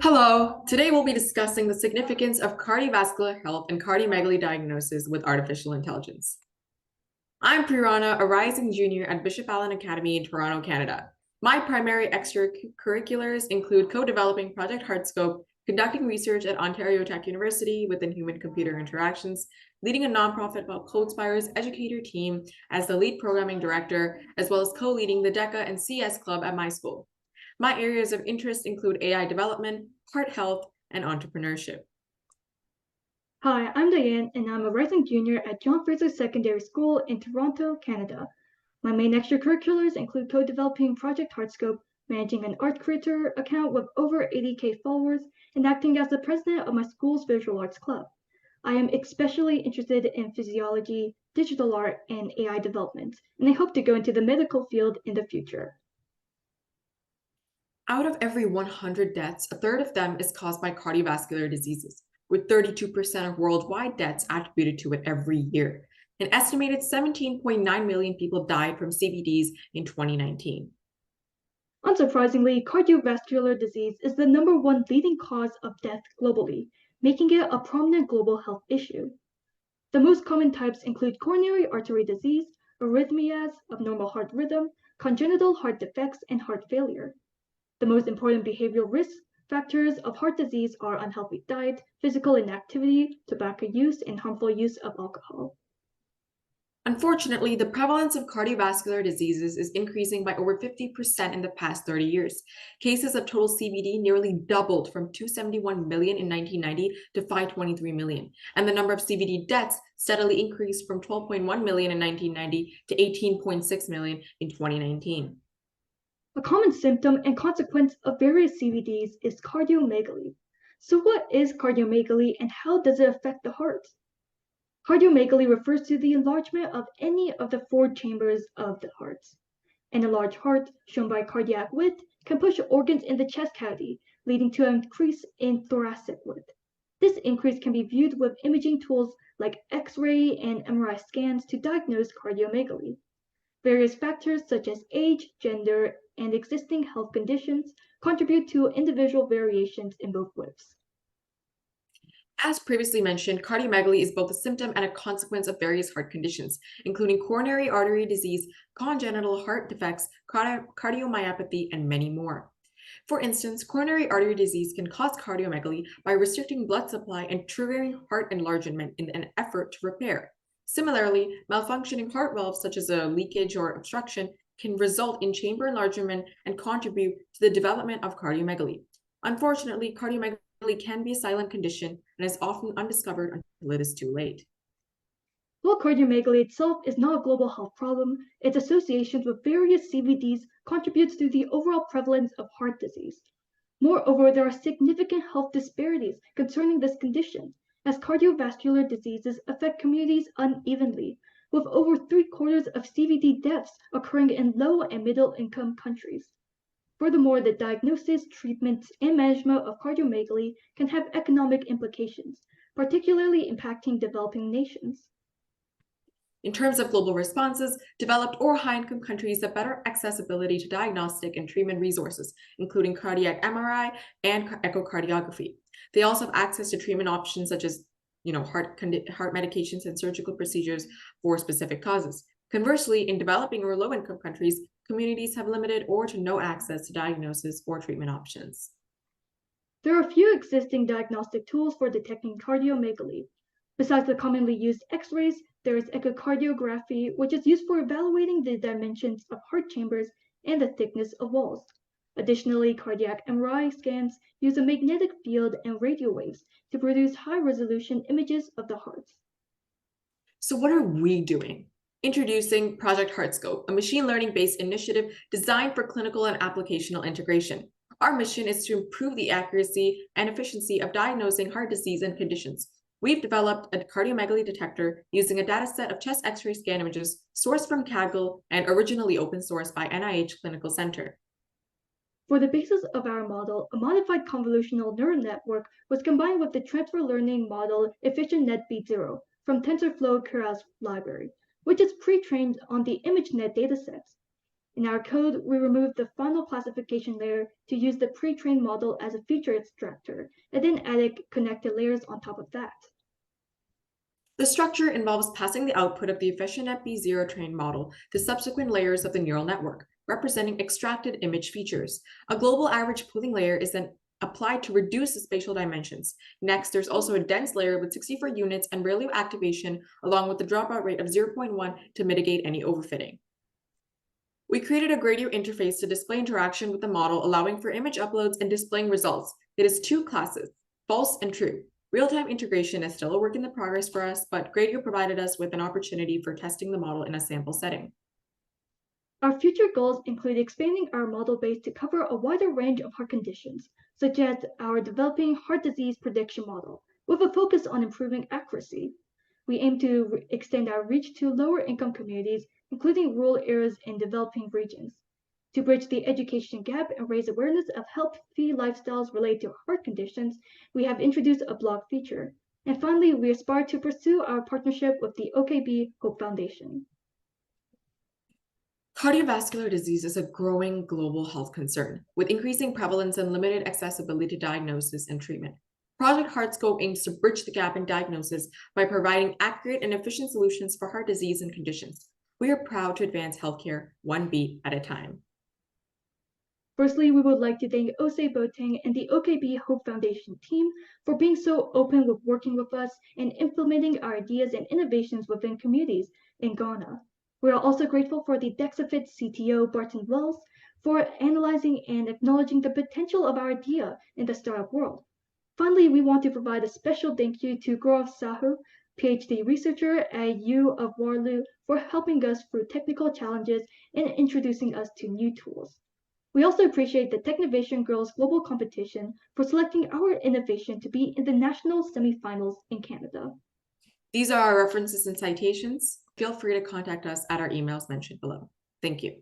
Hello, today we'll be discussing the significance of cardiovascular health and cardiomegaly diagnosis with artificial intelligence. I'm Prerana, a rising junior at Bishop Allen Academy in Toronto, Canada. My primary extracurriculars include co-developing Project Heartscope, conducting research at Ontario Tech University within human-computer interactions, leading a nonprofit CodeSpire's educator team as the lead programming director, as well as co-leading the DECA and CS club at my school. My areas of interest include AI development, heart health, and entrepreneurship. Hi, I'm Diane, and I'm a rising junior at John Fraser Secondary School in Toronto, Canada. My main extracurriculars include co-developing Project Heartscope, managing an art creator account with over 80K followers, and acting as the president of my school's visual arts club. I am especially interested in physiology, digital art, and AI development, and I hope to go into the medical field in the future. Out of every 100 deaths, a third of them is caused by cardiovascular diseases, with 32% of worldwide deaths attributed to it every year. An estimated 17.9 million people died from CVDs in 2019. Unsurprisingly, cardiovascular disease is the #1 leading cause of death globally, making it a prominent global health issue. The most common types include coronary artery disease, arrhythmias, abnormal heart rhythm, congenital heart defects, and heart failure. The most important behavioral risk factors of heart disease are unhealthy diet, physical inactivity, tobacco use, and harmful use of alcohol. Unfortunately, the prevalence of cardiovascular diseases is increasing by over 50% in the past 30 years. Cases of total CVD nearly doubled from 271 million in 1990 to 523 million, and the number of CVD deaths steadily increased from 12.1 million in 1990 to 18.6 million in 2019. A common symptom and consequence of various CVDs is cardiomegaly. So what is cardiomegaly and how does it affect the heart? Cardiomegaly refers to the enlargement of any of the 4 chambers of the heart. An enlarged heart, shown by cardiac width, can push organs in the chest cavity, leading to an increase in thoracic width. This increase can be viewed with imaging tools like X-ray and MRI scans to diagnose cardiomegaly. Various factors such as age, gender, and existing health conditions contribute to individual variations in both widths. As previously mentioned, cardiomegaly is both a symptom and a consequence of various heart conditions, including coronary artery disease, congenital heart defects, cardiomyopathy, and many more. For instance, coronary artery disease can cause cardiomegaly by restricting blood supply and triggering heart enlargement in an effort to repair. Similarly, malfunctioning heart valves such as a leakage or obstruction can result in chamber enlargement and contribute to the development of cardiomegaly. Unfortunately, cardiomegaly can be a silent condition and is often undiscovered until it is too late. While cardiomegaly itself is not a global health problem, its associations with various CVDs contributes to the overall prevalence of heart disease. Moreover, there are significant health disparities concerning this condition, as cardiovascular diseases affect communities unevenly, with over 3/4 of CVD deaths occurring in low and middle income countries. Furthermore, the diagnosis, treatment, and management of cardiomegaly can have economic implications, particularly impacting developing nations. In terms of global responses, developed or high-income countries have better accessibility to diagnostic and treatment resources, including cardiac MRI and echocardiography. They also have access to treatment options such as heart medications and surgical procedures for specific causes. Conversely, in developing or low-income countries, communities have limited or to no access to diagnosis or treatment options. There are few existing diagnostic tools for detecting cardiomegaly. Besides the commonly used X-rays, there is echocardiography, which is used for evaluating the dimensions of heart chambers and the thickness of walls. Additionally, cardiac MRI scans use a magnetic field and radio waves to produce high-resolution images of the heart. So what are we doing? Introducing Project Heartscope, a machine learning-based initiative designed for clinical and applicational integration. Our mission is to improve the accuracy and efficiency of diagnosing heart disease and conditions. We've developed a cardiomegaly detector using a dataset of chest X-ray scan images sourced from Kaggle and originally open sourced by NIH Clinical Center. For the basis of our model, a modified convolutional neural network was combined with the transfer learning model EfficientNet V0 from TensorFlow Keras library, which is pre-trained on the ImageNet datasets. In our code, we removed the final classification layer to use the pre-trained model as a feature extractor, and then added connected layers on top of that. The structure involves passing the output of the EfficientMP0 trained model to subsequent layers of the neural network, representing extracted image features. A global average pooling layer is then applied to reduce the spatial dimensions. Next, there's also a dense layer with 64 units and ReLU activation, along with the dropout rate of 0.1 to mitigate any overfitting. We created a Gradio interface to display interaction with the model, allowing for image uploads and displaying results. It is two classes, false and true. Real-time integration is still a work in progress for us, but Gradio provided us with an opportunity for testing the model in a sample setting. Our future goals include expanding our model base to cover a wider range of heart conditions, such as our developing heart disease prediction model, with a focus on improving accuracy. We aim to extend our reach to lower income communities, including rural areas and developing regions. To bridge the education gap and raise awareness of healthy lifestyles related to heart conditions, we have introduced a blog feature. And finally, we aspire to pursue our partnership with the OKB Hope Foundation. Cardiovascular disease is a growing global health concern, with increasing prevalence and limited accessibility to diagnosis and treatment. Project Heartscope aims to bridge the gap in diagnosis by providing accurate and efficient solutions for heart disease and conditions. We are proud to advance healthcare one beat at a time. Firstly, we would like to thank Osei Boateng and the OKB Hope Foundation team for being so open with working with us and implementing our ideas and innovations within communities in Ghana. We are also grateful for the Dexafit CTO, Barton Wells, for analyzing and acknowledging the potential of our idea in the startup world. Finally, we want to provide a special thank you to Gaurav Sahu, PhD researcher at U of Waterloo, for helping us through technical challenges and introducing us to new tools. We also appreciate the Technovation Girls Global Competition for selecting our innovation to be in the national semifinals in Canada. These are our references and citations. Feel free to contact us at our emails mentioned below. Thank you.